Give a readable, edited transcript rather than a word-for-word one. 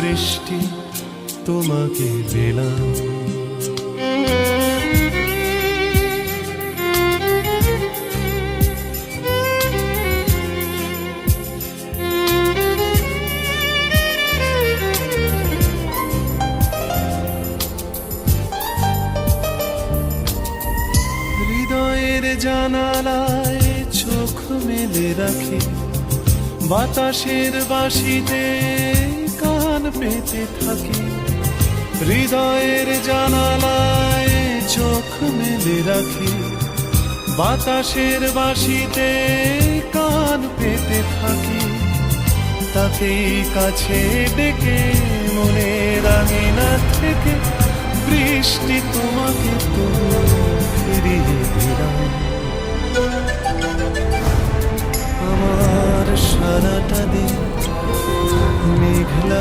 বৃষ্টি তোমাকে পেলাম। হৃদয়ের জানালায় চোখ মেলে রাখি, বাতাসের বাঁশিতে কান পেতে থাকি। হৃদয়ের জানালায় চোখ মেলে রাখি, বাতাসের বাঁশিতে কান পেতে থাকি। তাকেই কাছে ডেকে মনের আঙিনা থেকে বৃষ্টি তোমাকে তো ফিরিয়ে দিলাম। আমার সারাটা দিন মেঘলা